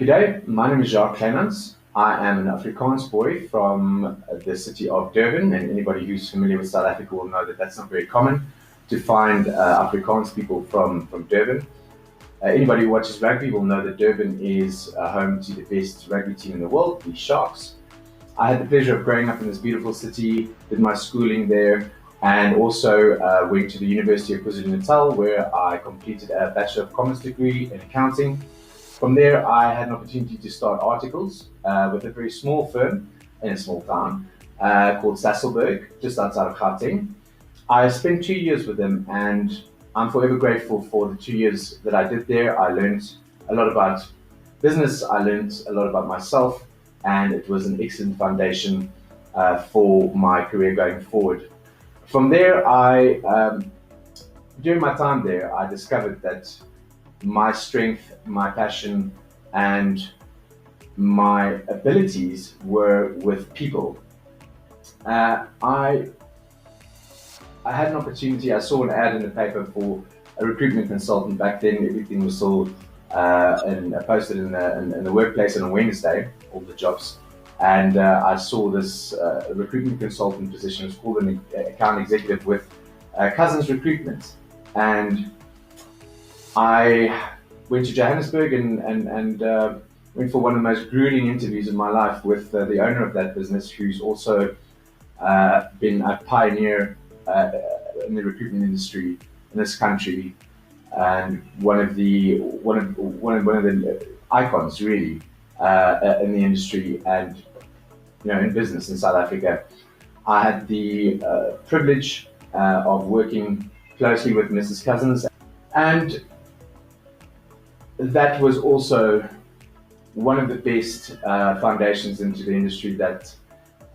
day. My name is Jacques Clemens. I am an Afrikaans boy from the city of Durban, and anybody who's familiar with South Africa will know that that's not very common to find Afrikaans people from Durban. Anybody who watches rugby will know that Durban is home to the best rugby team in the world, the Sharks. I had the pleasure of growing up in this beautiful city, did my schooling there, and also went to the University of KwaZulu-Natal, where I completed a Bachelor of Commerce degree in accounting. From there, I had an opportunity to start articles with a very small firm in a small town called Sasolburg, just outside of Gauteng. I spent 2 years with them, and I'm forever grateful for the 2 years that I did there. I learned a lot about business, I learned a lot about myself, and it was an excellent foundation for my career going forward. From there, during my time there, I discovered that my strength, my passion, and my abilities were with people. I had an opportunity. I saw an ad in the paper for a recruitment consultant. Back then, everything was sold and posted in the workplace on a Wednesday, all the jobs. And I saw this recruitment consultant position. It was called an account executive with Cousins Recruitment. And I went to Johannesburg and went for one of the most grueling interviews of my life with the owner of that business, who's also been a pioneer in the recruitment industry in this country, and one of the icons really in the industry and in business in South Africa. I had the privilege of working closely with Mrs. Cousins, and that was also one of the best foundations into the industry that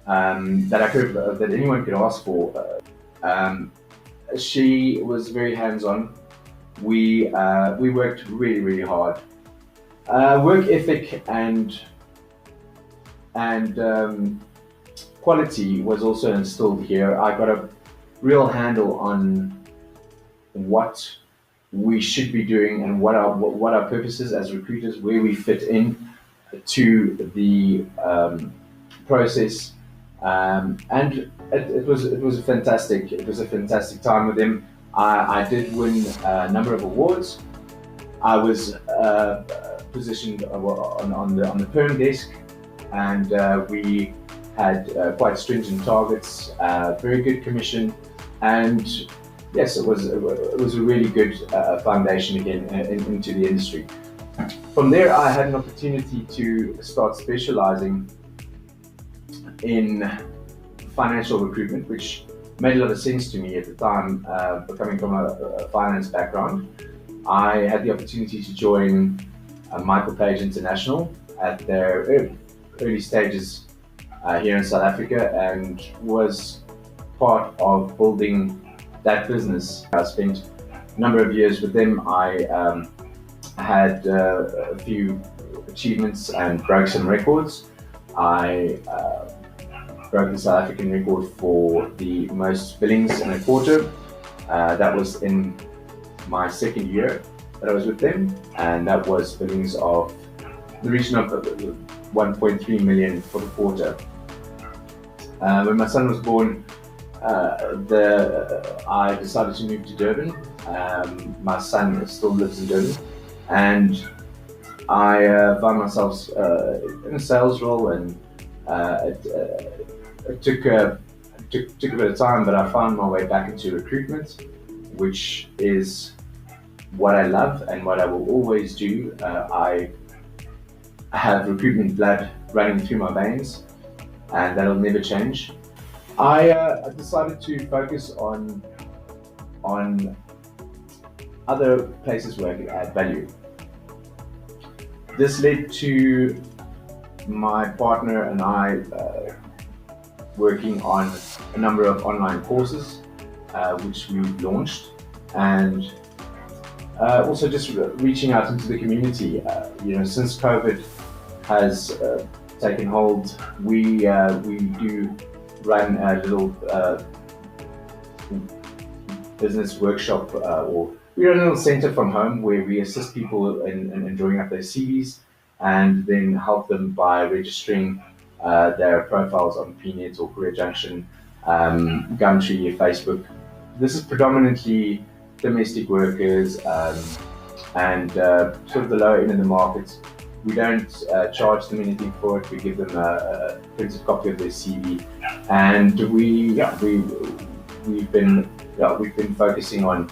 that anyone could ask for. She was very hands-on. We worked really hard. Work ethic and quality was also instilled here. I got a real handle on what we should be doing and what our purpose is as recruiters, where we fit in to the process, and it was a fantastic time with him. I did win a number of awards. I was positioned on the perm desk, and we had quite stringent targets, very good commission, and yes, it was a really good foundation again into the industry. From there, I had an opportunity to start specializing in financial recruitment, which made a lot of sense to me at the time, coming from a finance background. I had the opportunity to join Michael Page International at their early stages here in South Africa, and was part of building that business. I spent a number of years with them. I had a few achievements and broke some records. I broke the South African record for the most billings in a quarter. That was in my second year that I was with them, and that was billings of the region of 1.3 million for the quarter. When my son was born, I decided to move to Durban. My son still lives in Durban, and I found myself in a sales role, and it took a bit of time, but I found my way back into recruitment, which is what I love and what I will always do. I have recruitment blood running through my veins, and that'll never change. I decided to focus on other places where I could add value. This led to my partner and I working on a number of online courses, which we launched, and also just reaching out into the community. Since COVID has taken hold, we do run a little business workshop, or we run a little center from home where we assist people in drawing up their CVs and then help them by registering their profiles on PNet or Career Junction, Gumtree, Facebook. This is predominantly domestic workers and sort of the lower end of the market. We don't charge them anything for it. We give them a printed copy of their CV, and we've been focusing on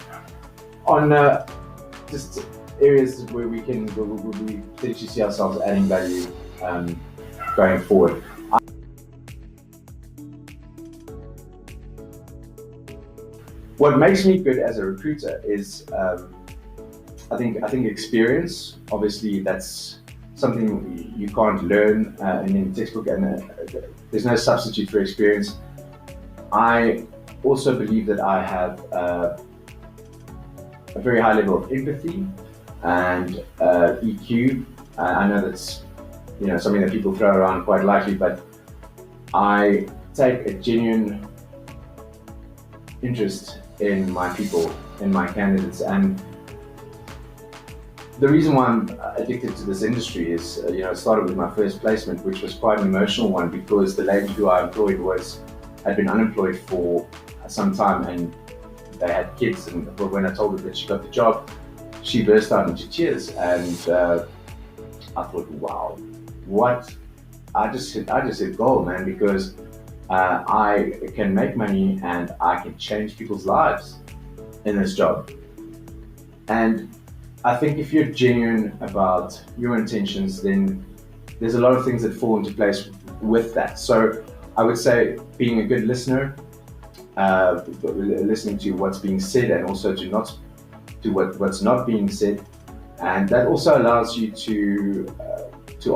just areas where we potentially see ourselves adding value going forward. What makes me good as a recruiter is I think experience. Obviously, that's something you can't learn in a textbook, and there's no substitute for experience. I also believe that I have a very high level of empathy and EQ. I know that's something that people throw around quite lightly, but I take a genuine interest in my people, in my candidates, and the reason why I'm addicted to this industry is, it started with my first placement, which was quite an emotional one because the lady who I employed had been unemployed for some time, and they had kids. And when I told her that she got the job, she burst out into tears, and I thought, wow, what? I just hit gold, man, because I can make money and I can change people's lives in this job. And I think if you're genuine about your intentions, then there's a lot of things that fall into place with that. So I would say being a good listener, listening to what's being said, and also to not do what's not being said, and that also allows you to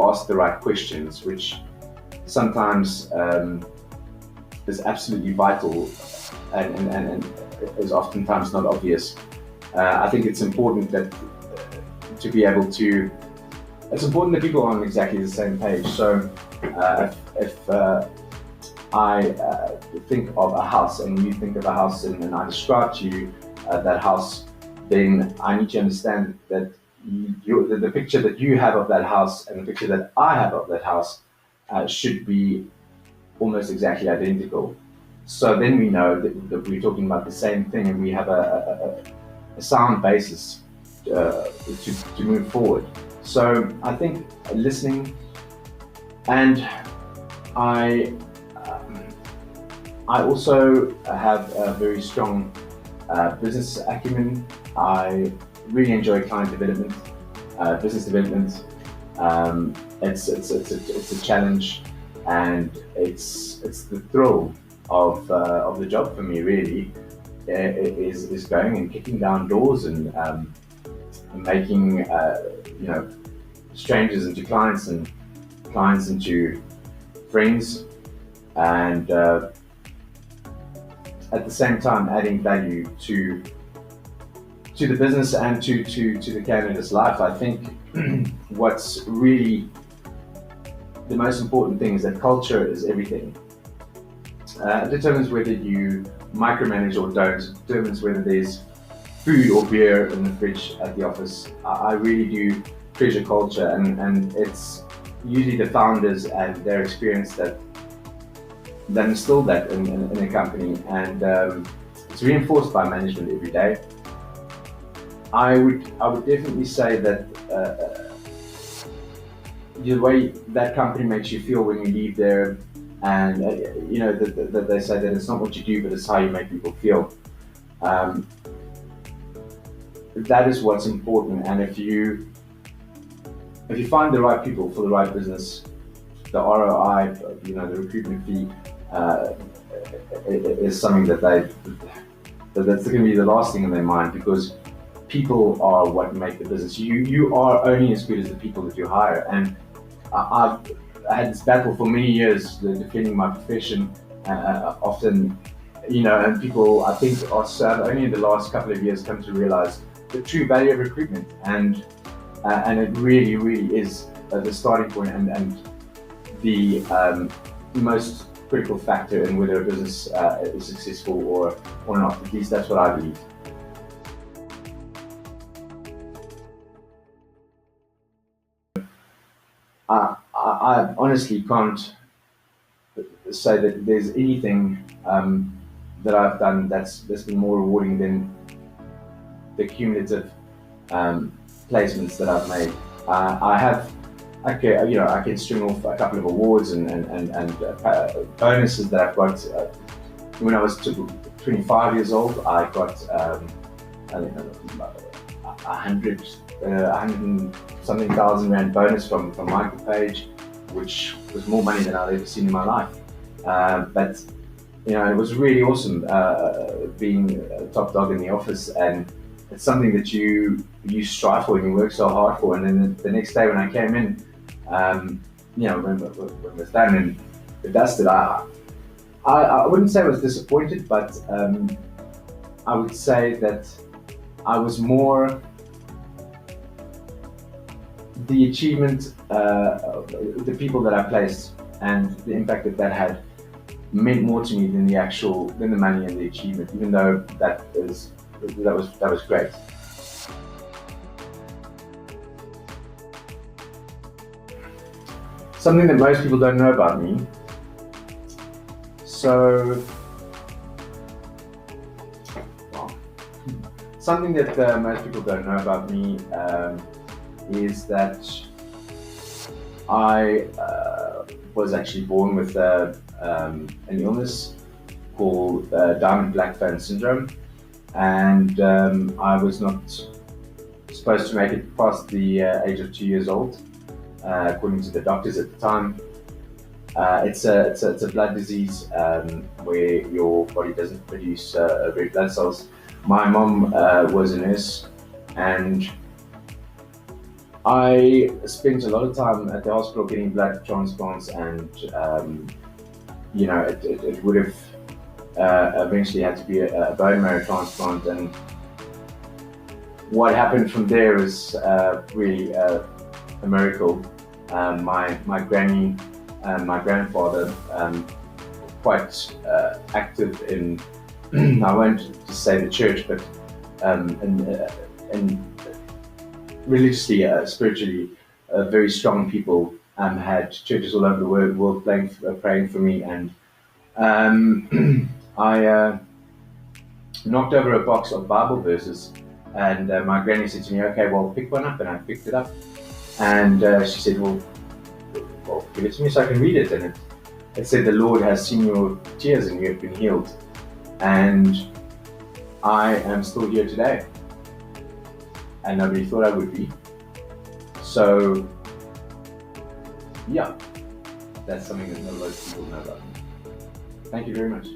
ask the right questions, which sometimes is absolutely vital and is oftentimes not obvious. I think it's important that to be able to. It's important that people are on exactly the same page. So if I think of a house and you think of a house and I describe to you that house, then I need to understand that the picture that you have of that house and the picture that I have of that house should be almost exactly identical. So then we know that we're talking about the same thing, and we have a sound basis to move forward. So I think listening, and I also have a very strong business acumen. I really enjoy client development, business development. It's a challenge, and it's the thrill of the job for me. Really, is going and kicking down doors and making strangers into clients and clients into friends, and at the same time adding value to the business and to the candidate's life. I think what's really the most important thing is that culture is everything. It determines whether you micromanage or don't. It determines whether there's food or beer in the fridge at the office. I really do treasure culture, and it's usually the founders and their experience that instill that in a company, and it's reinforced by management every day. I would definitely say that the way that company makes you feel when you leave there, and that they say that it's not what you do, but it's how you make people feel. That is what's important, and if you find the right people for the right business, the ROI, the recruitment fee, is something that's going to be the last thing in their mind, because people are what make the business. You are only as good as the people that you hire, and I've had this battle for many years defending my profession. Often, and people I think are sad only in the last couple of years come to realize the true value of recruitment, and it really, really is the starting point and the most critical factor in whether a business is successful or not. At least that's what I believe. I honestly can't say that there's anything that I've done that's been more rewarding than the cumulative um, placements that I've made. I have, okay, I can string off a couple of awards and bonuses that I've got. When I was 25 years old, I got I think a hundred, 100 and something thousand rand bonus from Michael Page, which was more money than I'd ever seen in my life. But it was really awesome being a top dog in the office, and it's something that you strive for and you work so hard for. And then the next day when I came in, when it was done and dusted, I wouldn't say I was disappointed, but I would say that I was more the achievement, the people that I placed, and the impact that had meant more to me than than the money and the achievement. Even though that was great. Something that most people don't know about me. So, well, something that most people don't know about me is that I was actually born with an illness called Diamond-Blackfan syndrome, and I was not supposed to make it past the age of 2 years old, according to the doctors at the time. It's a blood disease where your body doesn't produce red blood cells. My mom was a nurse, and I spent a lot of time at the hospital getting blood transplants, and it would have eventually had to be a bone marrow transplant. And what happened from there was really a miracle. My granny and my grandfather, quite active in, I won't just say the church, but in religiously, spiritually, very strong people, had churches all over the world praying for me. And I knocked over a box of Bible verses, and my granny said to me, "Okay, well, pick one up," and I picked it up, and she said, "Well, give it to me so I can read it." And it said, "The Lord has seen your tears and you have been healed," and I am still here today, and nobody thought I would be. So, yeah, that's something that not a lot of people know about me. Thank you very much.